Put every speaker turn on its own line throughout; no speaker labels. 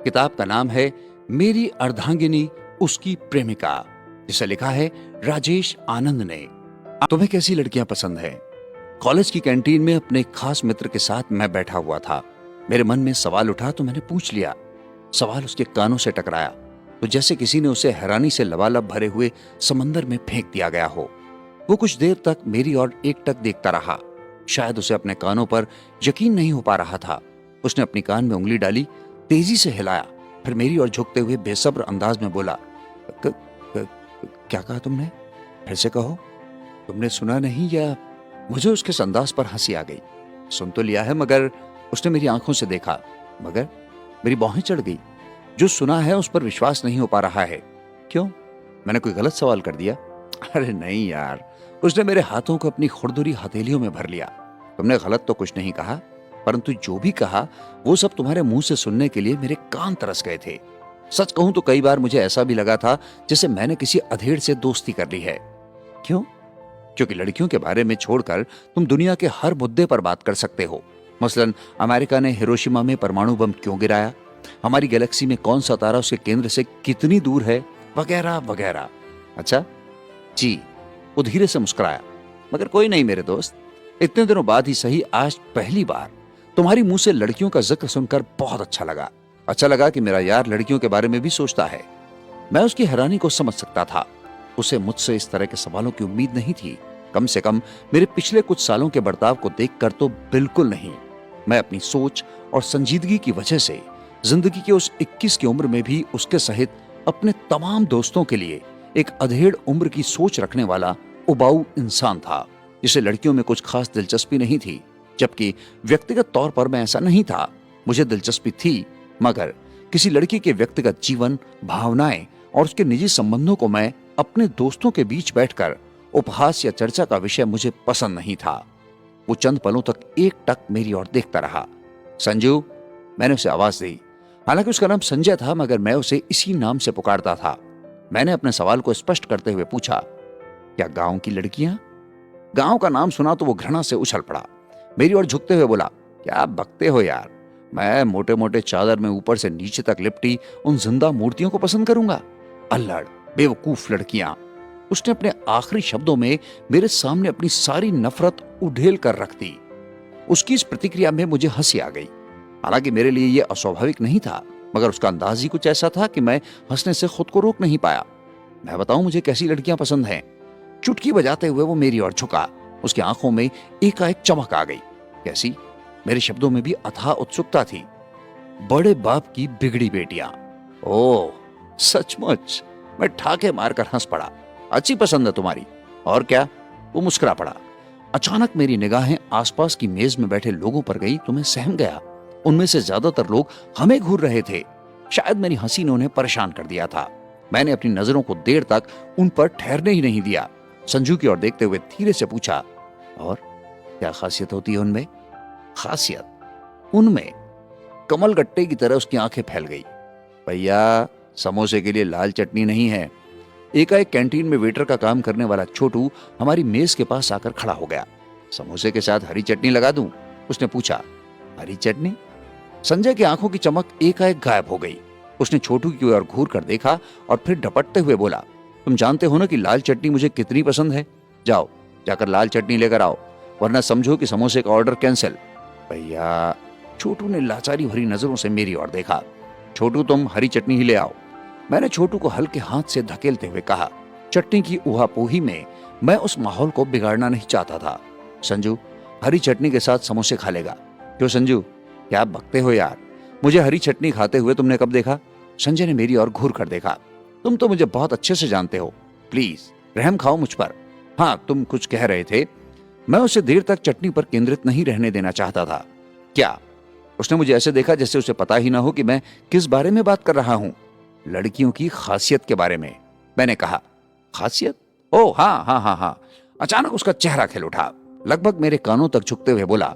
किताब का नाम है मेरी अर्धांगिनी उसकी प्रेमिका, जिसे लिखा है राजेश आनंद ने। तुम्हें कैसी लड़कियां पसंद हैं? कॉलेज की कैंटीन में अपने खास मित्र के साथ मैं बैठा हुआ था। मेरे मन में सवाल उठा तो मैंने पूछ लिया। सवाल उसके कानों से टकराया तो जैसे किसी ने उसे हैरानी से लबालब भरे हुए समंदर में फेंक दिया गया हो। वो कुछ देर तक मेरी ओर एकटक देखता रहा। शायद उसे अपने कानों पर यकीन नहीं हो पा रहा था। उसने अपनी कान में उंगली डाली, तेजी से हिलाया, फिर मेरी ओर झुकते हुए बेसब्र अंदाज में बोला, क, क, क्या कहा तुमने? फिर से कहो। तुमने सुना नहीं या? मुझे उसके इस अंदाज पर हंसी आ गई। सुन तो लिया है, मगर उसने मेरी आंखों से देखा, मगर मेरी बाहें चढ़ गई। जो सुना है उस पर विश्वास नहीं हो पा रहा है। क्यों? मैंने कोई गलत सवाल कर दिया? अरे नहीं यार, उसने मेरे हाथों को अपनी खुरदुरी हथेलियों में भर लिया। तुमने गलत तो कुछ नहीं कहा, परंतु जो भी कहा वो सब तुम्हारे मुंह से सुनने के लिए मेरे कान तरस गए थे। सच कहूं तो कई बार मुझे ऐसा भी लगा था जैसे मैंने किसी अधेड़ से दोस्ती कर ली है। क्यों? क्योंकि लड़कियों के बारे में छोड़कर तुम दुनिया के हर मुद्दे पर बात कर सकते हो। मसलन अमेरिका ने हिरोशिमा में परमाणु बम क्यों गिराया, हमारी गैलेक्सी में कौन सा तारा उसके केंद्र से कितनी दूर है, वगैरह वगैरह। अच्छा जी, वो धीरे से मुस्कुराया। मगर कोई नहीं मेरे दोस्त, इतने दिनों बाद ही सही, आज पहली बार तुम्हारी मुंह से लड़कियों का जिक्र सुनकर बहुत अच्छा लगा। अच्छा लगा कि मेरा यार लड़कियों के बारे में भी सोचता है। मैं उसकी हैरानी को समझ सकता था। उसे मुझसे इस तरह के सवालों की उम्मीद नहीं थी। कम से कम मेरे पिछले कुछ सालों के बर्ताव को देखकर तो बिल्कुल नहीं। मैं अपनी सोच और संजीदगी की वजह से जिंदगी के उस 21 की उम्र में भी उसके सहित अपने तमाम दोस्तों के लिए एक अधेड़ उम्र की सोच रखने वाला उबाऊ इंसान था, जिसे लड़कियों में कुछ खास दिलचस्पी नहीं थी। जबकि व्यक्तिगत तौर पर मैं ऐसा नहीं था। मुझे दिलचस्पी थी, मगर किसी लड़की के व्यक्तिगत जीवन, भावनाएं और उसके निजी संबंधों को मैं अपने दोस्तों के बीच बैठकर उपहास या चर्चा का विषय मुझे पसंद नहीं था। वो चंद पलों तक एकटक मेरी ओर देखता रहा। संजू, मैंने उसे आवाज दी। हालांकि उसका नाम संजय था, मगर मैं उसे इसी नाम से पुकारता था। मैंने अपने सवाल को स्पष्ट करते हुए पूछा, क्या गांव की लड़कियां? गांव का नाम सुना तो वो घृणा से उछल पड़ा। मेरी ओर झुकते हुए बोला, क्या बकते हो यार, मैं मोटे मोटे चादर में ऊपर से नीचे तक लिपटी उन जिंदा मूर्तियों को पसंद करूंगा? अल्लड़, बेवकूफ लड़कियां। उसने अपने आखिरी शब्दों में मेरे सामने अपनी सारी नफरत उधेल कर रख दी। उसकी इस प्रतिक्रिया में मुझे हंसी आ गई। हालांकि मेरे लिए यह अस्वाभाविक नहीं था, मगर उसका अंदाज ही कुछ ऐसा था कि मैं हंसने से खुद को रोक नहीं पाया। मैं बताऊं मुझे कैसी लड़कियां पसंद हैं? चुटकी बजाते हुए वो मेरी ओर झुका। उसकी आंखों में एकाएक चमक आ गई। कैसी? मेरे शब्दों में भी अथाह उत्सुकता थी। बड़े बाप की बिगड़ी बेटियां। ओह, सचमुच? मैं ठाके मारकर हंस पड़ा। अच्छी पसंद है तुम्हारी। और क्या? वो मुस्कुरा पड़ा। अचानक मेरी निगाहें आसपास की मेज में बैठे लोगों पर गई तो मैं सहम गया। उनमें से ज्यादातर लोग हमें घूर रहे थे। शायद मेरी हंसी ने उन्हें परेशान कर दिया था। मैंने अपनी नजरों को देर तक उन पर ठहरने ही नहीं दिया। संजू की ओर देखते हुए धीरे से पूछा, और क्या खासियत होती है उनमें? खासियत? उनमें? कमल गट्टे की तरह उसकी आंखें फैल गई। भैया, समोसे के लिए लाल चटनी नहीं है। एकाएक कैंटीन में वेटर का काम करने वाला छोटू हमारी मेज के पास आकर खड़ा हो गया। समोसे के साथ हरी चटनी लगा दूं? उसने पूछा। हरी चटनी? संजय की आंखों की चमक एकाएक गायब हो गई। उसने छोटू की ओर घूर कर देखा और फिर डपटते हुए बोला, तुम जानते हो ना कि लाल चटनी मुझे कितनी पसंद है। जाओ, जाकर लाल चटनी लेकर आओ, वरना समझो कि समोसे का ऑर्डर कैंसिल। भैया, छोटू ने लाचारी भरी नजरों से मेरी ओर देखा। छोटू, तुम हरी चटनी ही ले आओ। मैंने छोटू को हल्के हाथ से धकेलते हुए कहा। चटनी की उहापोही में मैं उस माहौल को बिगाड़ना नहीं चाहता था। संजू, हरी चटनी के साथ समोसे खा लेगा। क्यों संजू, क्या आप बकते हो यार? मुझे हरी चटनी खाते हुए तुमने कब देखा? संजय ने मेरी ओर घूर कर देखा। तुम तो मुझे बहुत अच्छे से जानते हो, प्लीज रहम खाओ मुझ पर। हाँ, तुम कुछ कह रहे थे। मैं उसे देर तक चटनी पर केंद्रित नहीं रहने देना चाहता था। क्या? उसने मुझे ऐसे देखा जैसे उसे पता ही ना हो कि मैं किस बारे में बात कर रहा हूं। लड़कियों की खासियत के बारे में, मैंने कहा। खासियत? ओह हाँ हाँ हाँ हाँ। अचानक उसका चेहरा खिल उठा। लगभग मेरे कानों तक झुकते हुए बोला,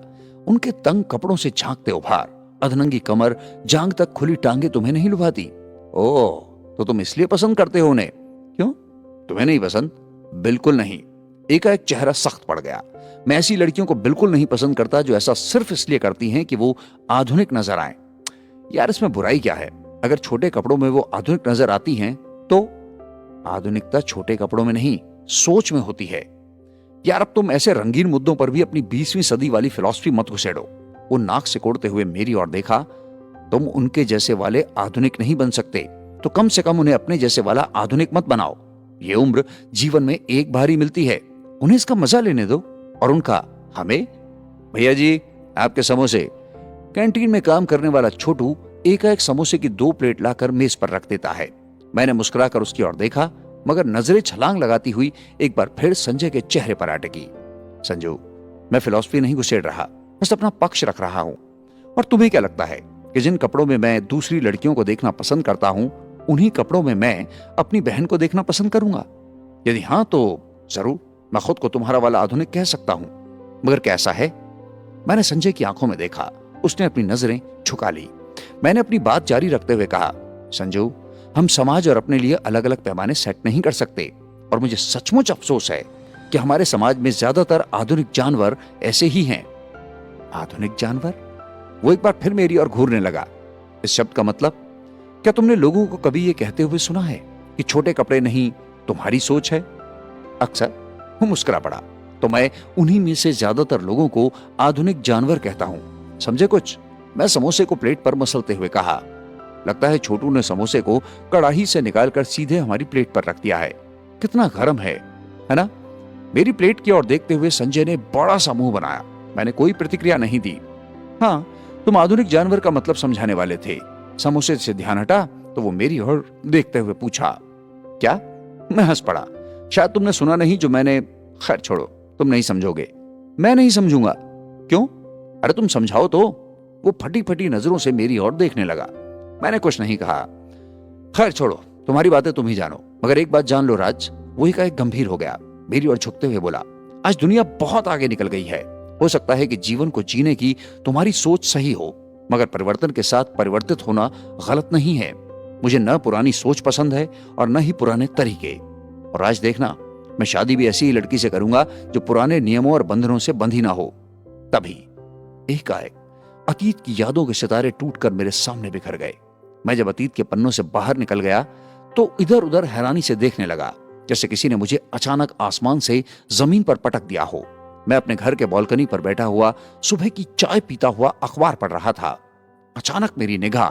उनके तंग कपड़ों से झांकते उभार, अधनंगी कमर, जांग तक खुली टांगे तुम्हें नहीं लुभाती? ओह, तो तुम इसलिए पसंद करते हो उन्हें? क्यों, तुम्हें नहीं पसंद? बिल्कुल नहीं। एकाएक चेहरा सख्त पड़ गया। मैं ऐसी लड़कियों को बिल्कुल नहीं पसंद करता जो ऐसा सिर्फ इसलिए करती हैं कि वो आधुनिक नजर आए। यार, इसमें बुराई क्या है? अगर छोटे कपड़ों में वो आधुनिक नजर आती हैं तो आधुनिकता छोटे कपड़ों में नहीं, सोच में होती है। यार अब तुम ऐसे रंगीन मुद्दों पर भी अपनी 20वीं सदी वाली फिलॉसफी मत घुसेड़ो। वो नाक सिकोड़ते हुए मेरी ओर देखा। तुम उनके जैसे वाले आधुनिक नहीं बन सकते, तो कम से कम उन्हें अपने जैसे वाला आधुनिक मत बनाओ। ये उम्र जीवन में एक बार ही मिलती है, उन्हें इसका मजा लेने दो। और उनका हमें, भैया जी आपके समोसे। कैंटीन में काम करने वाला छोटू एकाएक समोसे की 2 प्लेट लाकर मेज पर रख देता है। मैंने मुस्कुराकर उसकी ओर देखा, मगर नजरें छलांग लगाती हुई एक बार फिर संजय के चेहरे पर अटकी। संजू, मैं फिलॉसफी नहीं घुसेड़ रहा, बस अपना पक्ष रख रहा हूं। और तुम्हें क्या लगता है कि जिन कपड़ों में मैं दूसरी लड़कियों को देखना पसंद करता हूं, उन्हीं कपड़ों में मैं अपनी बहन को देखना पसंद करूंगा? यदि हां तो जरूर मैं खुद को तुम्हारा वाला आधुनिक कह सकता हूं, मगर कैसा है? मैंने संजय की आंखों में देखा। उसने अपनी नजरें झुका ली। मैंने अपनी बात जारी रखते हुए कहा, संजू, हम समाज और अपने लिए अलग अलग पैमाने सेट नहीं कर सकते। और मुझे सचमुच अफसोस है कि हमारे समाज में ज्यादातर आधुनिक जानवर ऐसे ही हैं। आधुनिक जानवर? वो एक बार फिर मेरी ओर घूरने लगा। इस शब्द का मतलब? क्या तुमने लोगों को कभी ये कहते हुए सुना है कि छोटे कपड़े नहीं तुम्हारी सोच है? अक्सर। वो मुस्कुरा पड़ा। तो मैं उन्हीं में से ज्यादातर लोगों को आधुनिक जानवर कहता हूं। समझे कुछ? मैं समोसे को प्लेट पर मसलते हुए कहा। लगता है छोटू ने समोसे को कड़ाही से निकालकर सीधे हमारी प्लेट पर रख दिया है। कितना गर्म है ना? मेरी प्लेट की ओर देखते हुए संजय ने बड़ा सा मुंह बनाया। मैंने कोई प्रतिक्रिया नहीं दी। हाँ, तुम आधुनिक जानवर का मतलब समझाने वाले थे। समोसे से ध्यान हटा तो वो मेरी ओर देखते हुए पूछा, क्या? मैं हंस पड़ा। शायद तुमने सुना नहीं जो मैंने। खैर छोड़ो, तुम नहीं समझोगे। मैं नहीं समझूंगा। क्यों? अरे तुम समझाओ तो। वो फटी फटी नजरों से मेरी ओर देखने लगा। मैंने कुछ नहीं कहा। खैर छोड़ो, तुम्हारी बातें तुम ही जानो, मगर एक बात जान लो राज। वो एक गंभीर हो गया, मेरी ओर झुकते हुए बोला, आज दुनिया बहुत आगे निकल गई है। हो सकता है कि जीवन को जीने की तुम्हारी सोच सही हो, मगर परिवर्तन के साथ परिवर्तित होना गलत नहीं है। मुझे न पुरानी सोच पसंद है और न ही पुराने तरीके। और आज देखना, मैं शादी भी ऐसी ही लड़की से करूंगा जो पुराने नियमों और बंधनों से बंधी ना हो। तभी एकाएक अतीत की यादों के सितारे टूटकर मेरे सामने बिखर गए। मैं जब अतीत के पन्नों से बाहर निकल गया तो इधर उधर हैरानी से देखने लगा, जैसे किसी ने मुझे अचानक आसमान से जमीन पर पटक दिया हो। मैं अपने घर के बालकनी पर बैठा हुआ सुबह की चाय पीता हुआ अखबार पढ़ रहा था। अचानक मेरी निगाह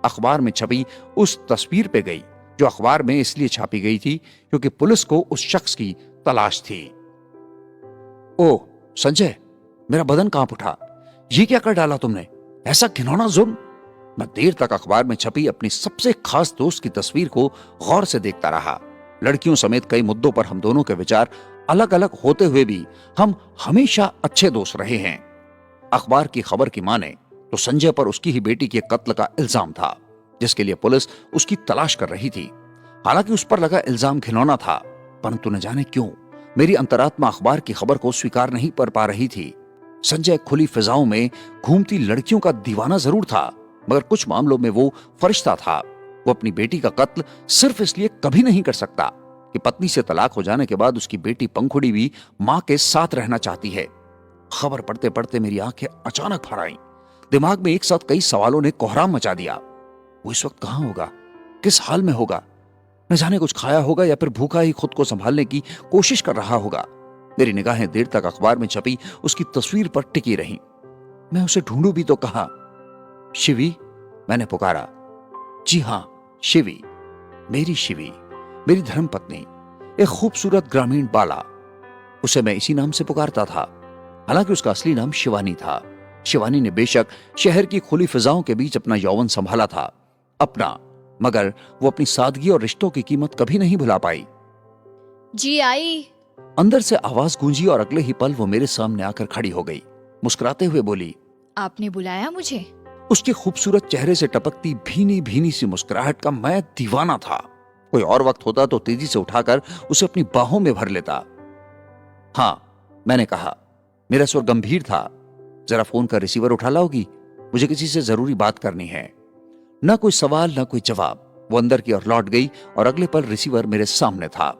अखबार में छपी उस तस्वीर पे गई जो अखबार में इसलिए छापी गई थी क्योंकि पुलिस को उस शख्स की तलाश थी। ओह संजय, मेरा बदन कांप उठा। ये क्या कर डाला तुमने? ऐसा घिनौना जुर्म? मैं देर तक अखबार में छपी अपनी सबसे खास दोस्त की तस्वीर को गौर से देखता रहा। लड़कियों समेत कई मुद्दों पर हम दोनों के विचार अलग अलग होते हुए भी हम हमेशा अच्छे दोस्त रहे हैं। अखबार की खबर की माने तो संजय पर उसकी ही बेटी के कत्ल का इल्जाम था, जिसके लिए पुलिस उसकी तलाश कर रही थी। हालांकि उस पर लगा इल्जाम घिनौना था, परंतु न जाने क्यों मेरी अंतरात्मा अखबार की खबर को स्वीकार नहीं कर पा रही थी। संजय खुली फिजाओं में घूमती लड़कियों का दीवाना जरूर था, मगर कुछ मामलों में वो फरिश्ता था। वो अपनी बेटी का कत्ल सिर्फ इसलिए कभी नहीं कर सकता कि पत्नी से तलाक हो जाने के बाद उसकी बेटी पंखुड़ी भी मां के साथ रहना चाहती है। खबर पढ़ते पढ़ते मेरी आंखें अचानक भर आईं। दिमाग में एक साथ कई सवालों ने कोहराम मचा दिया। वो इस वक्त कहां होगा? किस हाल में होगा? न जाने कुछ खाया होगा या फिर भूखा ही खुद को संभालने की कोशिश कर रहा होगा। मेरी निगाहें देर तक अखबार में छपी उसकी तस्वीर पर टिकी रहीं। मैं उसे ढूंढूं भी तो कहां? शिवी, मैंने पुकारा। जी हां, शिवी, मेरी शिवी, मेरी धर्मपत्नी, एक खूबसूरत ग्रामीण बाला। उसे मैं इसी नाम से पुकारता था। हालांकि उसका असली नाम शिवानी था। शिवानी ने बेशक शहर की खुली फिजाओं के बीच अपना यौवन संभाला था, अपना, मगर वो अपनी सादगी और रिश्तों की कीमत कभी नहीं भुला पाई।
जी आई।
अंदर से आवाज गूंजी और अगले ही पल वो मेरे सामने आकर खड़ी हो गई। मुस्कुराते हुए बोली,
आपने बुलाया मुझे?
उसके खूबसूरत चेहरे से टपकती भीनी भीनी सी मुस्कुराहट का मैं दीवाना था। कोई और वक्त होता तो तेजी से उठाकर उसे अपनी बाहों में भर लेता। हाँ, मैंने कहा। मेरा स्वर गंभीर था। जरा फोन का रिसीवर उठा लाओगी? मुझे किसी से जरूरी बात करनी है। ना कोई सवाल ना कोई जवाब। वो अंदर की ओर लौट गई और अगले पल रिसीवर मेरे सामने था।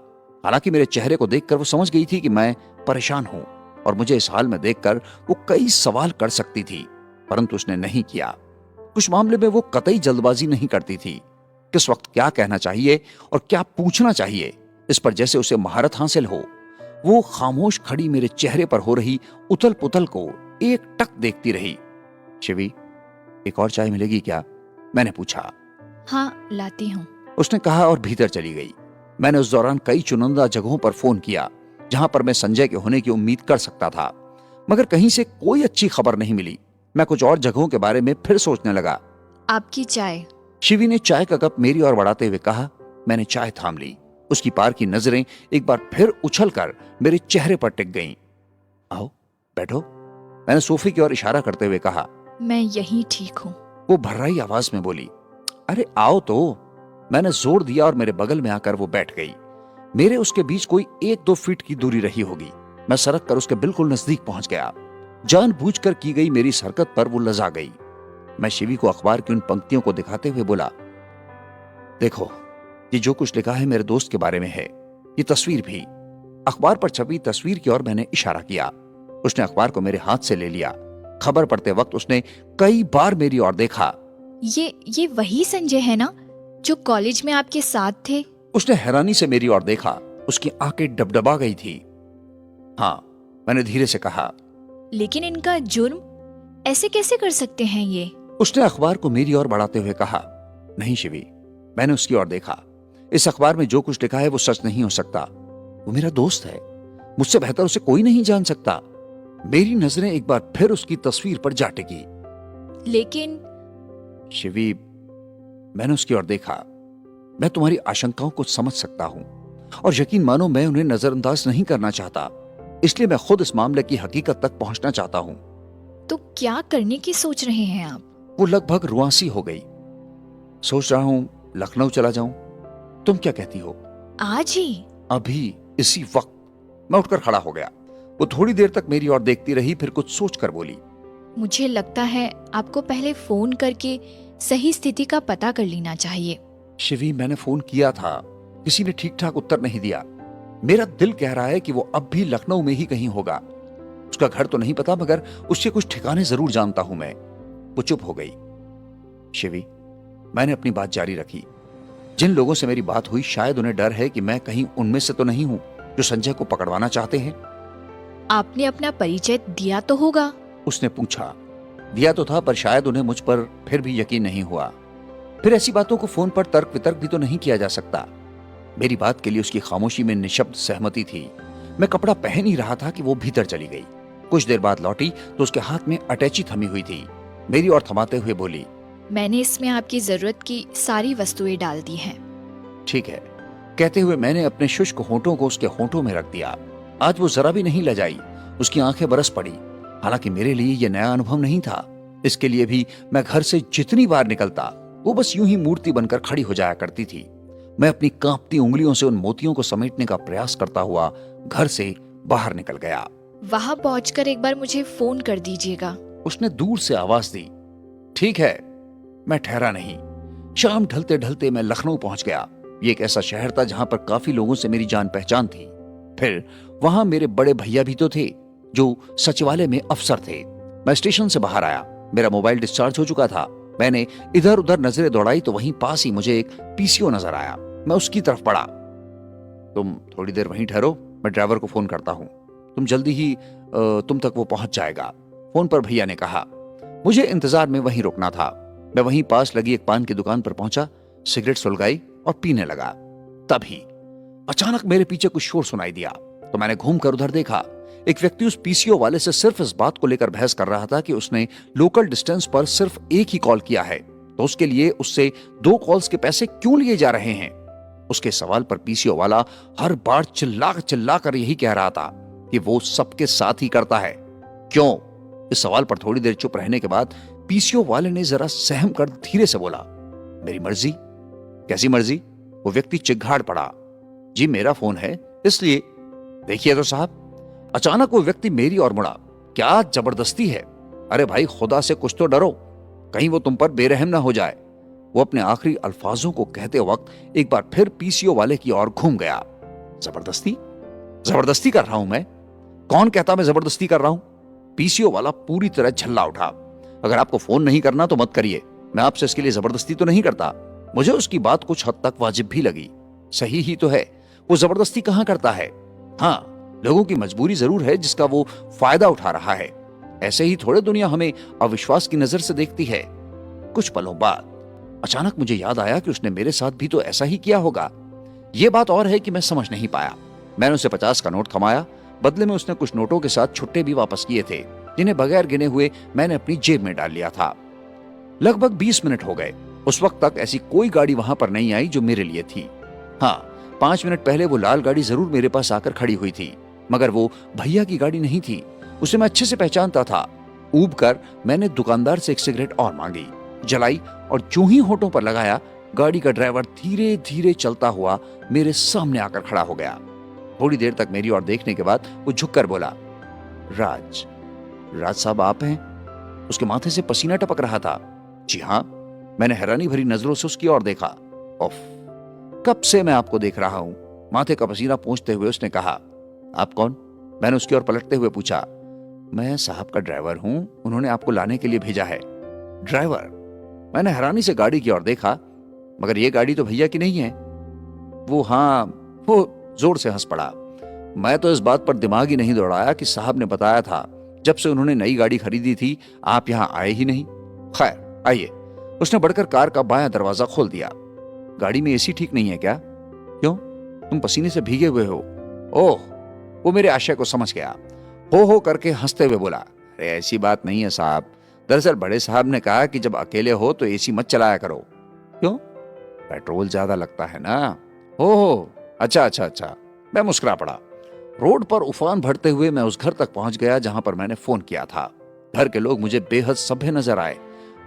हालांकि मेरे चेहरे को देखकर वो समझ गई थी कि मैं परेशान हूं और मुझे इस हाल में देखकर वो कई सवाल कर सकती थी, परंतु उसने नहीं किया। कुछ मामले में वो कतई जल्दबाजी नहीं करती थी। किस वक्त क्या कहना चाहिए और क्या पूछना चाहिए, इस पर जैसे उसे महारत हासिल हो। वो खामोश खड़ी मेरे चेहरे पर हो रही उथल पुथल को एक टक देखती रही। शिवी, एक और चाय मिलेगी क्या? मैंने पूछा।
हाँ, लाती हूँ।
उसने कहा और भीतर चली गई। मैंने उस दौरान कई चुनिंदा जगहों पर फोन किया जहां पर मैं संजय के होने की उम्मीद कर सकता था, मगर कहीं से कोई अच्छी खबर नहीं मिली। मैं कुछ और जगहों के बारे में फिर सोचने लगा।
आपकी चाय।
शिवी ने चाय का कप मेरी ओर बढ़ाते हुए कहा। मैंने चाय थाम ली। उसकी पार की नजरें एक बार फिर उछलकर मेरे चेहरे पर टिक गईं। आओ, बैठो, मैंने सोफे की ओर इशारा करते हुए कहा।
मैं यहीं ठीक हूँ।
वो भर्राई आवाज में बोली, अरे आओ तो। मैंने जोर दिया और मेरे बगल में आकर वो बैठ गई। मेरे उसके बीच कोई 1-2 फीट की दूरी रही होगी। मैं सरक कर उसके बिल्कुल नजदीक पहुंच गया। जानबूझकर की गई मेरी इस हरकत पर वो लजा गई। मैं शिवी को अखबार की उन पंक्तियों को दिखाते हुए बोला, देखो, ये जो कुछ लिखा है मेरे दोस्त के बारे में है। ये तस्वीर भी। अखबार पर छपी तस्वीर की ओर मैंने इशारा किया। उसने अखबार को मेरे हाथ से ले लिया। खबर पढ़ते वक्त उसने कई बार मेरी ओर देखा।
ये वही संजय है ना, जो कॉलेज में आपके साथ थे?
उसने हैरानी से मेरी ओर देखा। उसकी आंखें डबडबा गई थी। हाँ, मैंने धीरे से कहा।
लेकिन इनका जुर्म ऐसे कैसे कर सकते हैं ये?
उसने अखबार को मेरी ओर बढ़ाते हुए कहा। नहीं शिवी, मैंने उसकी ओर देखा। इस अखबार में जो कुछ लिखा है वो सच नहीं हो सकता। वो मेरा दोस्त है। मुझसे बेहतर उसे कोई नहीं जान सकता। मेरी नजरें एक बार फिर उसकी तस्वीर पर जा टिकी।
लेकिन
शिवी, मैंने उसकी ओर देखा। मैं तुम्हारी आशंकाओं को समझ सकता हूं और यकीन मानो मैं उन्हें नजरअंदाज नहीं करना चाहता। इसलिए मैं खुद इस मामले की हकीकत तक पहुंचना चाहता हूं।
तो क्या करने की सोच रहे हैं आप?
वो लगभग रुआंसी हो गई। सोच रहा हूं लखनऊ चला जाऊं। तुम क्या कहती हो?
आज ही?
अभी, इसी वक्त। मैं उठकर खड़ा हो गया। वो थोड़ी देर तक मेरी ओर देखती रही, फिर कुछ सोचकर बोली,
मुझे लगता है आपको पहले फोन करके सही स्थिति का पता कर लेना चाहिए।
शिवी, मैंने फोन किया था, किसी ने ठीक ठाक उत्तर नहीं दिया। मेरा दिल कह रहा है कि वो अब भी लखनऊ में ही कहीं होगा। उसका घर तो नहीं पता, मगर उसके कुछ ठिकाने जरूर जानता हूं मैं। वो चुप हो गई। शिवी, मैंने अपनी बात जारी रखी। जिन लोगों से मेरी बात हुई, शायद उन्हें डर है कि मैं कहीं उनमें से तो नहीं हूं जो संजय को पकड़वाना चाहते हैं।
आपने अपना परिचय दिया तो होगा?
उसने पूछा। दिया तो था, पर शायद उन्हें मुझ पर फिर भी यकीन नहीं हुआ। फिर ऐसी बातों को फोन पर तर्क वितर्क भी तो नहीं किया जा सकता। मेरी बात के लिए उसकी खामोशी में निशब्द सहमति थी। मैं कपड़ा पहन ही रहा था कि वो भीतर चली गई। कुछ देर बाद लौटी तो उसके हाथ में अटैची थमी हुई थी। मेरी ओर थमाते हुए बोली,
मैंने इसमें आपकी जरूरत की सारी वस्तुएं डाल दी हैं।
ठीक है। कहते हुए मैंने अपने शुष्क होंठों को उसके होंठों में रख दिया। आज वो जरा भी नहीं लजाई। उसकी आंखें बरस पड़ी। हालांकि मेरे लिए यह नया अनुभव नहीं था। इसके लिए भी मैं घर से जितनी बार निकलता, वो बस यूं ही मूर्ति बनकर खड़ी हो जाया करती थी। मैं अपनी कांपती उंगलियों से उन मोतियों को समेटने का प्रयास करता हुआ घर से बाहर निकल गया।
वहां पहुंचकर एक बार मुझे फोन कर दीजिएगा।
उसने दूर से आवाज दी। ठीक है। मैं ठहरा नहीं। शाम ढलते ढलते मैं लखनऊ पहुंच गया। ये एक ऐसा शहर था जहां पर काफी लोगों से मेरी जान पहचान थी। फिर वहां मेरे बड़े भैया भी तो थे, जो सचिवालय में अफसर थे। मैं स्टेशन से बाहर आया। मेरा मोबाइल डिस्चार्ज हो चुका था। मैंने इधर उधर नजरें दौड़ाई तो वहीं पास ही मुझे एक पीसीओ नजर आया। मैं उसकी तरफ बढ़ा। तुम थोड़ी देर वहीं ठहरो, मैं ड्राइवर को फोन करता हूं। तुम जल्दी ही तुम तक वो पहुंच जाएगा। फोन पर भैया ने कहा। मुझे इंतजार में वहीं रुकना था। मैं वहीं पास लगी एक पान की दुकान पर पहुंचा, सिगरेट सुलगाई और पीने लगा। तभी अचानक मेरे पीछे कुछ शोर सुनाई दिया तो मैंने घूमकर उधर देखा। एक व्यक्ति उस पीसीओ वाले से सिर्फ इस बात को लेकर बहस कर रहा था कि उसने लोकल डिस्टेंस पर सिर्फ एक ही कॉल किया है, तो उसके लिए उससे 2 कॉल्स के पैसे क्यों लिए जा रहे हैं। उसके सवाल पर पीसीओ वाला हर बार चिल्ला कर यही कह रहा था कि वो सबके साथ ही करता है। क्यों? इस सवाल पर थोड़ी देर चुप रहने के बाद पीसीओ वाले ने जरा सहम कर धीरे से बोला, मेरी मर्जी। कैसी मर्जी? वो व्यक्ति चिघाड़ पड़ा। जी मेरा फोन है इसलिए। देखिए तो साहब। अचानक वो व्यक्ति मेरी ओर मुड़ा। क्या जबरदस्ती है? अरे भाई, खुदा से कुछ तो डरो, कहीं वो तुम पर बेरहम ना हो जाए। वो अपने आखिरी अल्फाजों को कहते वक्त एक बार फिर पीसीओ वाले की ओर घूम गया। जबरदस्ती? जबरदस्ती कर रहा हूं मैं? कौन कहता मैं जबरदस्ती कर रहा हूं? पीसीओ वाला पूरी तरह झल्ला उठा। अगर आपको फोन नहीं करना तो मत करिए, मैं आपसे इसके लिए जबरदस्ती तो नहीं करता। मुझे उसकी बात कुछ हद तक वाजिब भी लगी। सही ही तो है, वो जबरदस्ती कहां करता है। हाँ, लोगों की मजबूरी जरूर है जिसका वो फायदा उठा रहा है। ऐसे ही थोड़े दुनिया हमें अविश्वास की नजर से देखती है। कुछ पलों बाद अचानक मुझे याद आया कि उसने मेरे साथ भी तो ऐसा ही किया होगा। ये बात और है कि मैं समझ नहीं पाया। मैंने उसे 50 का नोट थमाया। बदले में उसने कुछ नोटों के साथ छुट्टे भी वापस किए थे, जिन्हें बगैर गिने हुए मैंने अपनी जेब में डाल लिया था। लगभग 20 मिनट हो गए। उस वक्त तक ऐसी कोई गाड़ी वहां पर नहीं आई जो मेरे लिए थी। हाँ, 5 मिनट पहले वो लाल गाड़ी जरूर मेरे पास आकर खड़ी हुई थी, मगर वो भैया की गाड़ी नहीं थी। उसे मैं अच्छे से पहचानता था। ऊब कर मैंने दुकानदार से एक सिगरेट और मांगी, जलाई और जो ही होठों पर लगाया, गाड़ी का ड्राइवर धीरे धीरे चलता हुआ मेरे सामने आकर खड़ा हो गया। थोड़ी देर तक मेरी ओर देखने के बाद वो झुककर बोला, राज साहब आप हैं? उसके माथे से पसीना टपक रहा था। जी हाँ। मैंने हैरानी भरी नजरों से उसकी ओर देखा। उफ, कब से मैं आपको देख रहा हूं। माथे का पसीना पोंछते हुए उसने कहा, आप कौन? मैंने उसकी ओर पलटते हुए पूछा। मैं साहब का ड्राइवर हूं, उन्होंने आपको लाने के लिए भेजा है। ड्राइवर? मैंने हैरानी से गाड़ी की ओर देखा, मगर ये गाड़ी तो भैया की नहीं है। वो जोर से हंस पड़ा। मैं तो इस बात पर दिमाग ही नहीं दौड़ाया कि साहब ने बताया था जब से उन्होंने नई गाड़ी खरीदी थी आप यहां आए ही नहीं। खैर आइए। उसने बढ़कर कार का बायां दरवाजा खोल दिया। गाड़ी में एसी ठीक नहीं है क्या? क्यों, तुम पसीने से भीगे हुए हो? ओह, वो मेरे आशय को समझ गया। हो करके हंसते हुए बोला, अरे ऐसी बात नहीं है साहब, दरअसल बड़े साहब ने कहा कि जब अकेले हो तो एसी मत चलाया करो। क्यों? पेट्रोल ज्यादा लगता है ना। हो, अच्छा। मैं मुस्कुरा पड़ा। रोड पर उफान भरते हुए मैं उस घर तक पहुंच गया जहां पर मैंने फोन किया था। घर के लोग मुझे बेहद सभ्य नजर आए।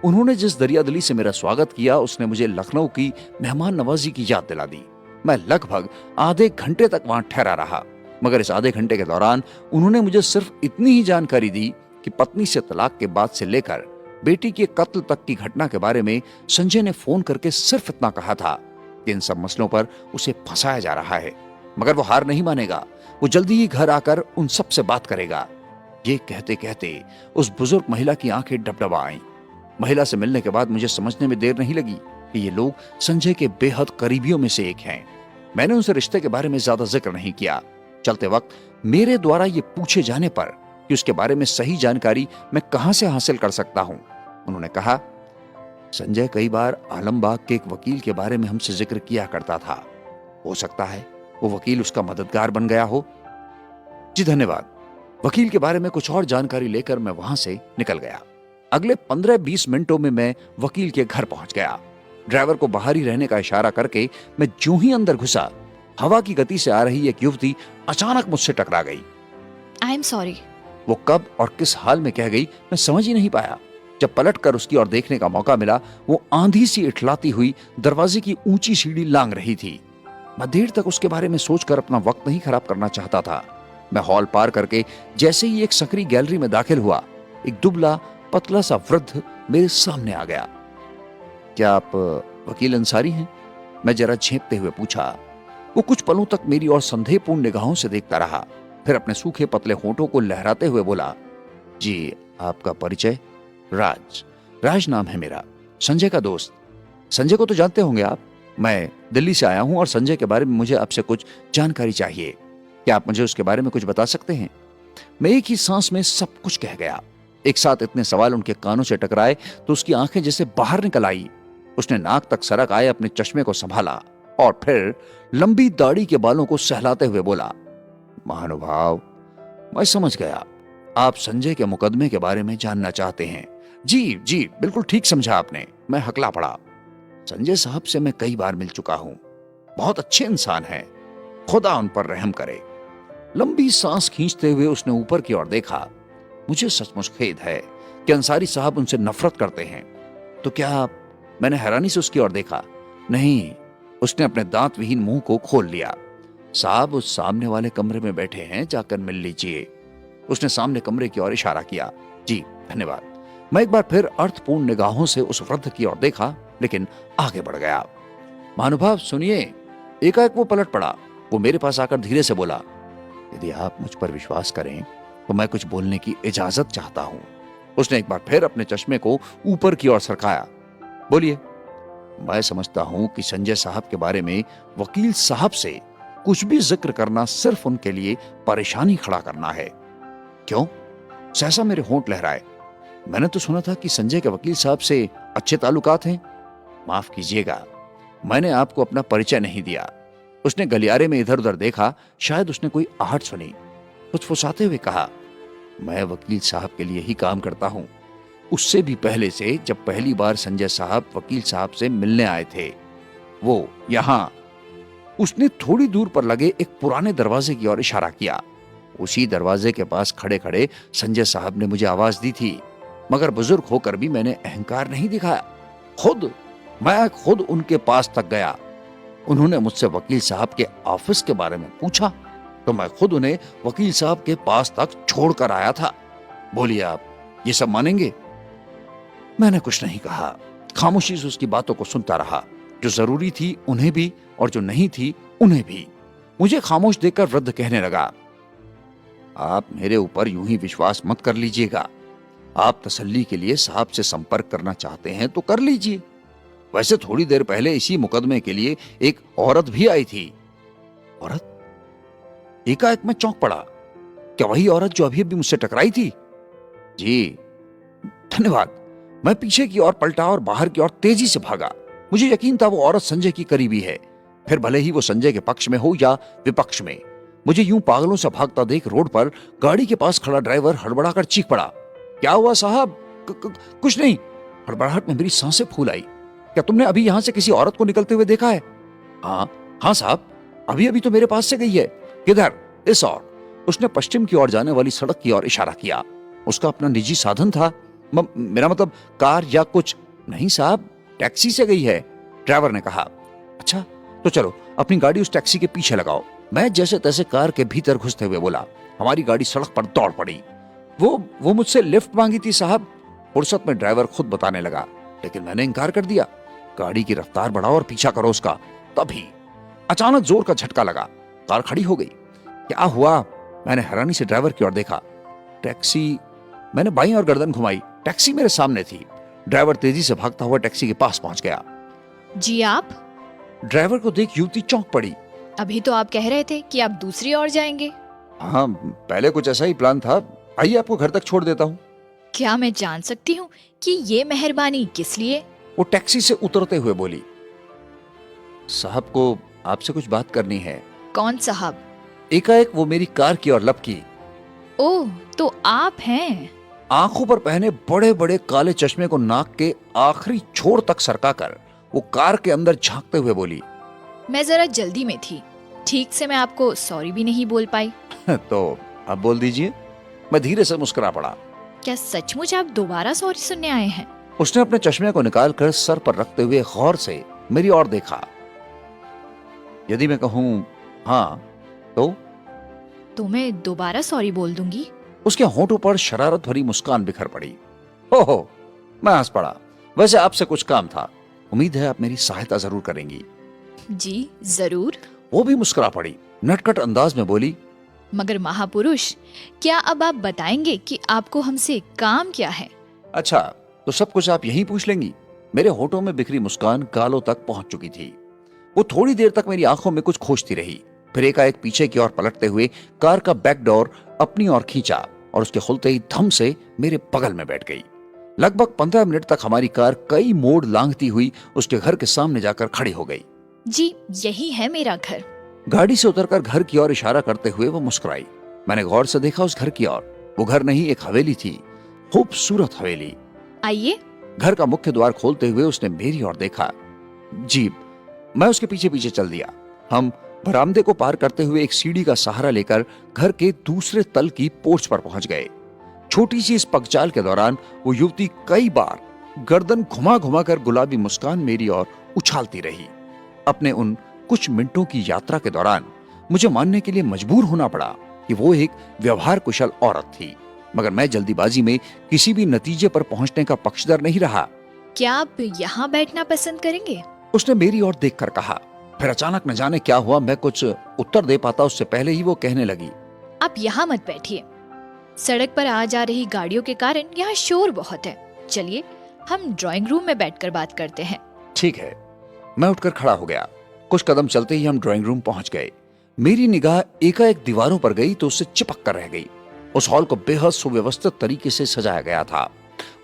उन्होंने जिस दरियादिली से मेरा स्वागत किया उसने मुझे लखनऊ की मेहमान नवाजी की याद दिला दी। मैं लगभग आधे घंटे तक वहां ठहरा रहा, मगर इस आधे घंटे के दौरान उन्होंने मुझे सिर्फ इतनी ही जानकारी दी कि पत्नी से तलाक के बाद से लेकर बेटी के कत्ल तक की घटना के बारे में संजय ने फोन करके सिर्फ इतना कहा था कि इन सब मसलों पर उसे फंसाया जा रहा है, मगर वो हार नहीं मानेगा। वो जल्दी ही घर आकर उन सब से बात करेगा। ये कहते कहते उस बुजुर्ग महिला की आंखें डबडबा आईं। महिला से मिलने के बाद मुझे समझने में देर नहीं लगी कि ये लोग संजय के बेहद करीबियों में से एक हैं। मैंने उनसे रिश्ते के बारे में ज्यादा जिक्र नहीं किया। चलते वक्त मेरे द्वारा ये पूछे जाने पर कि उसके बारे में सही जानकारी मैं कहां से हासिल कर सकता हूं, उन्होंने कहा, संजय कई बार आलमबाग के एक वकील के बारे में हमसे जिक्र किया करता था। हो सकता है वो वकील उसका मददगार बन गया हो। जी धन्यवाद। वकील के बारे में कुछ और जानकारी लेकर मैं वहां से निकल गया। अगले 15-20 मिनटों में मैं वकील के घर पहुंच गया। ड्राइवर को बाहर ही रहने का इशारा करके मैं जो ही अंदर घुसा, हवा की गति से आ रही एक युवती अचानक मुझसे टकरा गई।
I am sorry.
वो कब और किस हाल में कह गई मैं समझ ही नहीं पाया। जब पलटकर उसकी ओर देखने का मौका मिला, वो आंधी सी इठलाती हुई दरवाजे की ऊंची सीढ़ी लांग रही थी। मैं देर तक उसके बारे में सोचकर अपना वक्त नहीं खराब करना चाहता था। मैं हॉल पार करके जैसे ही एक संकरी गैलरी में दाखिल हुआ, एक दुबला पतला सा वृद्ध मेरे सामने आ गया। क्या आप वकील अंसारी हैं? मैं जरा झेंपते हुए पूछा। वो कुछ पलों तक मेरी ओर संदेहपूर्ण निगाहों से देखता रहा, फिर अपने सूखे पतले होंठों को लहराते हुए बोला, जी आपका परिचय? राज नाम है मेरा, संजय का दोस्त। संजय को तो जानते होंगे आप। मैं दिल्ली से आया हूं और संजय के बारे में मुझे आपसे कुछ जानकारी चाहिए। क्या आप मुझे उसके बारे में कुछ बता सकते हैं? मैं एक ही सांस में सब कुछ कह गया। एक साथ इतने सवाल उनके कानों से टकराए तो उसकी आंखें जैसे बाहर निकल आई। उसने नाक तक सरक आए अपने चश्मे को संभाला और फिर लंबी दाढ़ी के बालों को सहलाते हुए बोला, महानुभाव, मैं समझ गया, आप संजय के मुकदमे के बारे में जानना चाहते हैं। जी बिल्कुल ठीक समझा आपने। मैं हकला पड़ा। संजय साहब से मैं कई बार मिल चुका हूं, बहुत अच्छे इंसान हैं, खुदा उन पर रहम करे। लंबी सांस खींचते हुए उसने ऊपर की ओर देखा। मुझे सचमुच खेद है कि अंसारी साहब उनसे नफरत करते हैं। तो क्या आप? मैंने हैरानी से उसकी ओर देखा। नहीं, उसने अपने दांत विहीन मुंह को खोल लिया। साहब उस सामने वाले कमरे में बैठे हैं, जाकर मिल लीजिए। उसने सामने कमरे की ओर इशारा किया। जी धन्यवाद। मैं एक बार फिर अर्थपूर्ण निगाहों से उस वृद्ध की ओर देखा, लेकिन आगे बढ़ गया। महानुभाव सुनिए। एकाएक वो पलट पड़ा। वो मेरे पास आकर धीरे से बोला, यदि आप मुझ पर विश्वास करें तो मैं कुछ बोलने की इजाजत चाहता हूं। उसने एक बार फिर अपने चश्मे को ऊपर की ओर सरकाया। बोलिए। मैं समझता हूं कि संजय साहब के बारे में वकील साहब से कुछ भी जिक्र करना सिर्फ उनके लिए परेशानी खड़ा करना है। क्यों? सहसा मेरे होंठ लहराए। मैंने तो सुना था कि संजय के वकील साहब से अच्छे ताल्लुकात हैं। माफ कीजिएगा, मैंने आपको अपना परिचय नहीं दिया। उसने गलियारे में इधर उधर देखा, शायद उसने कोई आहट सुनी। फुसफुसाते हुए कहा, मैं वकील साहब के लिए ही काम करता हूं, उससे भी पहले से, जब पहली बार संजय साहब वकील साहब से मिलने आए थे। वो यहां, उसने थोड़ी दूर पर लगे एक पुराने दरवाजे की ओर इशारा किया। उसी दरवाजे के पास खड़े खड़े संजय साहब ने मुझे आवाज दी थी, मगर बुजुर्ग होकर भी मैंने अहंकार नहीं दिखाया। मैं खुद उनके पास तक गया। उन्होंने मुझसे वकील साहब के ऑफिस के बारे में पूछा तो मैं खुद उन्हें वकील साहब के पास तक छोड़कर आया था। बोलिए, आप ये सब मानेंगे? मैंने कुछ नहीं कहा, खामोशी से उसकी बातों को सुनता रहा। जो जरूरी थी उन्हें भी और जो नहीं थी उन्हें भी। मुझे खामोश देखकर वृद्ध कहने लगा, आप मेरे ऊपर यूं ही विश्वास मत कर लीजिएगा। आप तसल्ली के लिए साहब से संपर्क करना चाहते हैं तो कर लीजिए। वैसे थोड़ी देर पहले इसी मुकदमे के लिए एक औरत भी आई थी। औरत? एकाएक मैं चौंक पड़ा। क्या वही औरत जो अभी अभी मुझसे टकराई थी? जी, धन्यवाद। मैं पीछे की ओर पलटा और बाहर की ओर तेजी से भागा। मुझे यकीन था वो औरत संजय की करीबी है, फिर भले ही वो संजय के पक्ष में हो या विपक्ष में। मुझे यूं पागलों से भागता देख रोड पर गाड़ी के पास खड़ा ड्राइवर हड़बड़ाकर चीख पड़ा, क्या हुआ साहब? कुछ नहीं। हड़बड़ाहट में मेरी सांसें फूल आई। क्या तुमने अभी यहां से किसी औरत को निकलते हुए देखा है? हाँ साहब, अभी अभी तो मेरे पास से गई है। किधर? इस ओर। उसने पश्चिम की ओर जाने वाली सड़क की ओर इशारा किया। उसका अपना निजी साधन था, मेरा मतलब कार या कुछ नहीं साहब, टैक्सी से गई है, ड्राइवर ने कहा। अच्छा, तो चलो अपनी गाड़ी उस टैक्सी के पीछे लगाओ। मैं जैसे तैसे कार के भीतर घुसते हुए बोला। हमारी गाड़ी सड़क पर दौड़ पड़ी। वो मुझसे लिफ्ट मांगी थी साहब, फुर्सत में ड्राइवर खुद बताने लगा, लेकिन मैंने इनकार कर दिया। गाड़ी की रफ्तार बढ़ाओ और पीछा करो उसका। तभी अचानक जोर का झटका लगा, कार खड़ी हो गई। क्या हुआ? मैंने हैरानी से ड्राइवर की ओर देखा। टैक्सी, मैंने बाईं ओर गर्दन घुमाई। टैक्सी मेरे सामने थी। ड्राइवर तेजी से भागता हुआ टैक्सी के पास पहुंच गया।
जी आप?
ड्राइवर को देख युवती चौंक पड़ी।
अभी तो आप कह रहे थे कि आप दूसरी ओर जाएंगे।
हाँ, पहले कुछ ऐसा ही प्लान था। आइए आपको घर तक छोड़ देता हूँ।
क्या मैं जान सकती हूँ कि ये मेहरबानी किस लिए?
वो टैक्सी से उतरते हुए बोली, साहब को आपसे कुछ बात करनी है।
कौन साहब?
एकाएक वो मेरी कार की ओर लपकी।
ओह, तो आप हैं।
आंखों पर पहने बड़े बड़े काले चश्मे को नाक के आखिरी छोर तक सरकाकर वो कार के अंदर झांकते हुए बोली,
मैं जरा जल्दी में थी, ठीक से मैं आपको सॉरी भी नहीं बोल पाई।
तो अब बोल दीजिए। मैं धीरे से मुस्कुरा पड़ा।
क्या सचमुच आप दोबारा सॉरी सुनने आए हैं?
उसने अपने चश्मे को निकालकर सर पर रखते हुए गौर से मेरी ओर देखा। यदि मैं कहूं हाँ तो
मैं दोबारा सॉरी बोल दूंगी।
उसके होंठों पर शरारत भरी मुस्कान बिखर पड़ी। हो, मैं हंस पड़ा। वैसे आपसे कुछ काम था, उम्मीद है आप मेरी सहायता जरूर करेंगी।
जी जरूर।
वो भी मुस्कुरा पड़ी, नटखट अंदाज में बोली,
मगर महापुरुष, क्या अब आप बताएंगे कि आपको हमसे काम क्या है?
अच्छा, तो सब कुछ आप यहीं पूछ लेंगी। मेरे होठों में बिखरी मुस्कान गालों तक पहुंच चुकी थी। वो थोड़ी देर तक मेरी आंखों में कुछ खोजती रही, फिर एकाएक पीछे की ओर पलटते हुए कार का बैक डोर अपनी ओर खींचा और उसके खुलते ही धम से मेरे बगल में बैठ गई। लगभग 15 मिनट तक हमारी कार कई मोड़ लांघती हुई उसके घर के सामने जाकर खड़ी हो गई।
जी, यही है मेरा घर।
गाड़ी से उतरकर घर की ओर इशारा करते हुए वो मुस्कुराई। मैंने गौर से देखा उस घर की ओर। वो घर नहीं, एक हवेली थी, खूबसूरत हवेली।
आइए।
घर का मुख्य द्वार खोलते हुए उसने मेरी ओर देखा। जी, मैं उसके पीछे पीछे चल दिया। हम बरामदे को पार करते हुए एक सीढ़ी का सहारा लेकर घर के दूसरे तल की पोर्च पर पहुंच गए। छोटी सी इस पगचाल के दौरान वो युवती कई बार गर्दन घुमा घुमा कर गुलाबी मुस्कान मेरी ओर उछालती रही। अपने उन कुछ मिनटों की यात्रा के दौरान मुझे मानने के लिए मजबूर होना पड़ा कि वो एक व्यवहार कुशल औरत थी, मगर मैं जल्दीबाजी में किसी भी नतीजे पर पहुंचने का पक्षधर नहीं रहा।
क्या आप यहाँ बैठना पसंद करेंगे?
उसने मेरी ओर देखकर कहा। फिर अचानक न जाने क्या हुआ, मैं कुछ उत्तर दे पाता उससे पहले ही वो कहने लगी,
आप यहाँ मत बैठिए। सड़क पर आ जा रही गाड़ियों के कारण यहाँ शोर बहुत है। चलिए, हम ड्राइंग रूम में बैठकर बात करते हैं।
ठीक है। मैं उठकर खड़ा हो गया। कुछ कदम चलते ही हम ड्राइंग रूम पहुंच गए। मेरी निगाह एकाएक दीवारों पर गई तो उससे चिपक कर रह गई। उस हॉल को बेहद सुव्यवस्थित तरीके से सजाया गया था।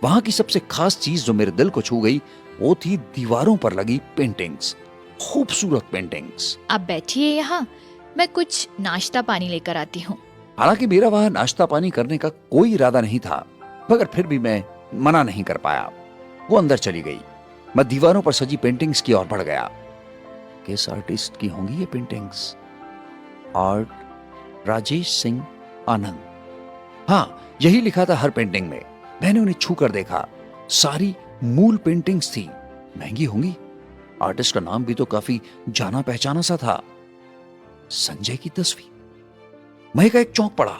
वहां की सबसे खास चीज जो मेरे दिल को छू गई वो थी दीवारों पर लगी पेंटिंग्स, खूबसूरत पेंटिंग्स।
आप बैठिए यहाँ, मैं कुछ नाश्ता पानी लेकर आती हूँ।
हालांकि मेरा वहां नाश्ता पानी करने का कोई इरादा नहीं था, मगर फिर भी मैं मना नहीं कर पाया। वो अंदर चली गई। मैं दीवारों पर सजी पेंटिंग्स की ओर बढ़ गया। किस आर्टिस्ट की होंगी ये पेंटिंग्स? आर्ट राजेश सिंह आनंद। हाँ, यही लिखा था हर पेंटिंग में। मैंने उन्हें छू कर देखा। सारी मूल पेंटिंग्स थी। महंगी होंगी। आर्टिस्ट का नाम भी तो काफी जाना पहचाना सा था, संजय की तस्वीर। मैं एक चौंक पड़ा।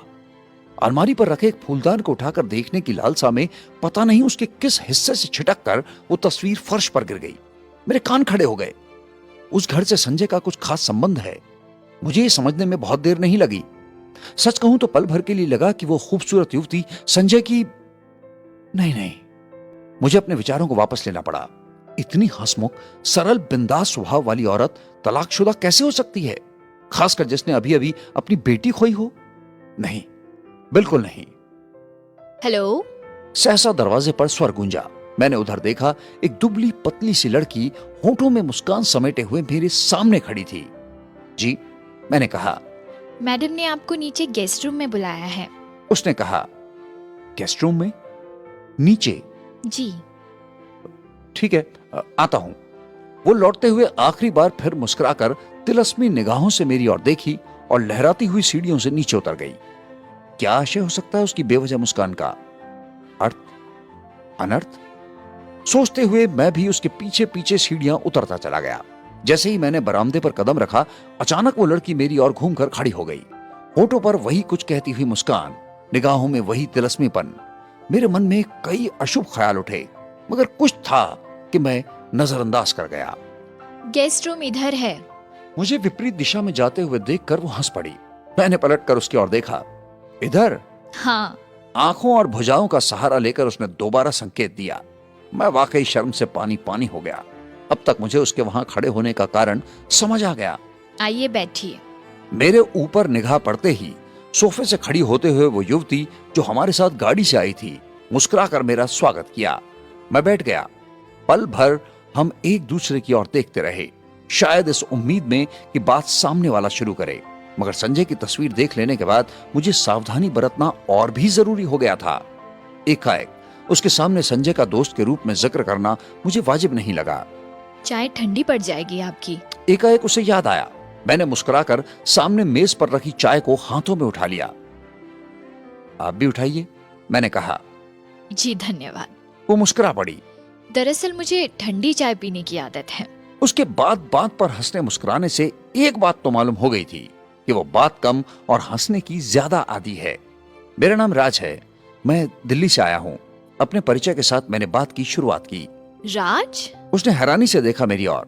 अलमारी पर रखे एक फूलदान को उठाकर देखने की लालसा में पता नहीं उसके किस हिस्से से छिटक कर वो तस्वीर फर्श पर गिर गई। मेरे कान खड़े हो गए। उस घर से संजय का कुछ खास संबंध है। मुझे ये समझने में बहुत देर नहीं लगी। सच कहूं तो पल भर के लिए लगा कि वो खूबसूरत युवती संजय की नहीं। मुझे अपने विचारों को वापस लेना पड़ा। इतनी हंसमुख, सरल, बिंदास स्वभाव वाली औरत तलाकशुदा कैसे हो सकती है, खासकर जिसने अभी अभी अपनी बेटी खोई हो? नहीं, बिल्कुल नहीं।
हेलो।
सहसा दरवाजे पर स्वर गूंजा। मैंने उधर देखा। एक दुबली पतली सी लड़की होठों में मुस्कान समेटे हुए मेरे सामने खड़ी थी। जी, मैंने कहा।
मैडम ने आपको नीचे गेस्ट रूम में बुलाया है।
उसने कहा। गेस्ट रूम में? नीचे?
जी।
ठीक है, आता हूं। वो लौटते हुए आखिरी बार फिर मुस्कुराकर तिलस्मी निगाहों से मेरी ओर देखी और लहराती हुई सीढ़ियों से नीचे उतर गई। क्या आशय हो सकता है उसकी बेवजह मुस्कान का? अर्थ, अनर्थ? सोचते हुए मैं भी उसके पीछे पीछे सीढ़ियां उतरता चला गया। जैसे ही मैंने बरामदे पर कदम रखा, अचानक वो लड़की मेरी ओर घूमकर खड़ी हो गई। होठों पर वही कुछ कहती हुई मुस्कान, निगाहों में वही तिलस्मीपन। मेरे मन में कई अशुभ ख्याल उठे, मगर कुछ था कि मैं नजरअंदाज कर गया।
गेस्ट रूम इधर है।
मुझे विपरीत दिशा में जाते हुए देखकर वो हंस पड़ी। मैंने पलटकर उसकी ओर देखा। इधर?
हाँ।
आंखों और भुजाओं का सहारा लेकर उसने दोबारा संकेत दिया। मैं वाकई शर्म से पानी पानी हो गया। अब तक मुझे उसके वहां खड़े होने का कारण समझ आ गया।
आइए बैठिए।
मेरे ऊपर निगाह पड़ते ही सोफे से खड़ी होते हुए वो युवती जो हमारे साथ गाड़ी से आई थी, मुस्कुराकर मेरा स्वागत किया। मैं बैठ गया। पल भर हम एक दूसरे की ओर देखते रहे, शायद इस उम्मीद में कि बात सामने वाला शुरू करे। मगर संजय की तस्वीर देख लेने के बाद मुझे सावधानी बरतना और भी जरूरी हो गया था। एकाएक उसके सामने संजय का दोस्त के रूप में जिक्र करना मुझे वाजिब नहीं लगा।
चाय ठंडी पड़ जाएगी आपकी।
एकाएक उसे याद आया। मैंने मुस्कुराकर सामने मेज पर रखी चाय को हाथों में उठा लिया। आप भी उठाइए, मैंने कहा।
जी धन्यवाद।
वो मुस्कुरा पड़ी।
दरअसल मुझे ठंडी चाय पीने की आदत है।
उसके बाद बात पर हंसने मुस्कुराने से एक बात तो मालूम हो गई थी कि वो बात कम और हंसने की ज्यादा आदी है। मेरा नाम राज है। मैं दिल्ली से आया हूँ। अपने परिचय के साथ मैंने बात की शुरुआत की।
राज?
उसने हैरानी से देखा मेरी ओर।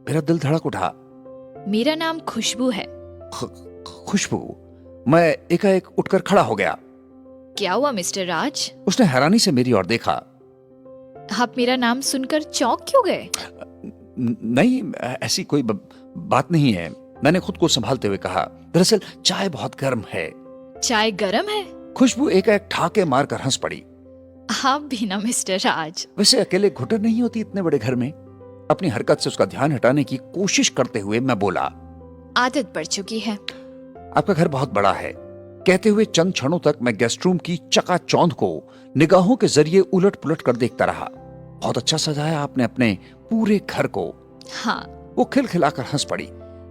मेरा दिल धड़क उठा।
मेरा नाम खुशबू है।
खुशबू? मैं एकाएक उठकर खड़ा हो गया।
क्या हुआ मिस्टर राज?
उसने हैरानी से मेरी ओर देखा।
आप मेरा नाम सुनकर चौंक क्यों गए?
नहीं, ऐसी कोई बात नहीं है, मैंने खुद को संभालते हुए कहा। दरअसल चाय बहुत गर्म है।
चाय गर्म है?
खुशबू एकाएक ठाके मारकर हंस पड़ी।
आप भी ना मिस्टर राज।
वैसे अकेले घुटन नहीं होती इतने बड़े घर में। अपनी हरकत से उसका ध्यान हटाने की कोशिश करते हुए मैं बोला।
आदत पड़ चुकी है।
आपका घर बहुत बड़ा है। कहते हुए चंद क्षणों तक मैं गेस्ट रूम की चकाचौंध को निगाहों के जरिए उलट पुलट कर देखता रहा। बहुत अच्छा सजाया आपने अपने पूरे घर को।
हाँ।
वो खिलखिलाकर हंस पड़ी।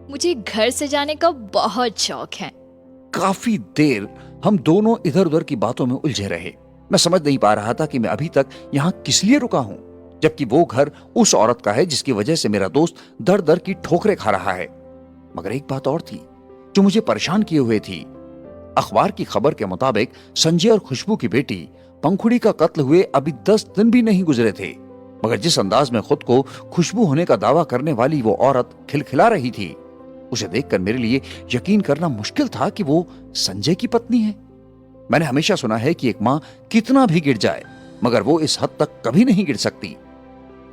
मुझे घर सजाने का बहुत शौक है।
काफी देर हम दोनों इधर उधर की बातों में उलझे रहे। मैं समझ नहीं पा रहा था कि मैं अभी तक यहाँ किस लिए रुका हूँ, जबकि वो घर उस औरत का है जिसकी वजह से मेरा दोस्त दर दर की ठोकरें खा रहा है। मगर एक बात और थी जो मुझे परेशान किए हुए थी। अखबार की खबर के मुताबिक संजय और खुशबू की बेटी पंखुड़ी का कत्ल हुए अभी 10 दिन भी नहीं गुजरे थे, मगर जिस अंदाज में खुद को खुशबू होने का दावा करने वाली वो औरत खिलखिला रही थी, उसे देखकर मेरे लिए यकीन करना मुश्किल था कि वो संजय की पत्नी है। मैंने हमेशा सुना है कि एक मां कितना भी गिर जाए मगर वो इस हद तक कभी नहीं गिर सकती।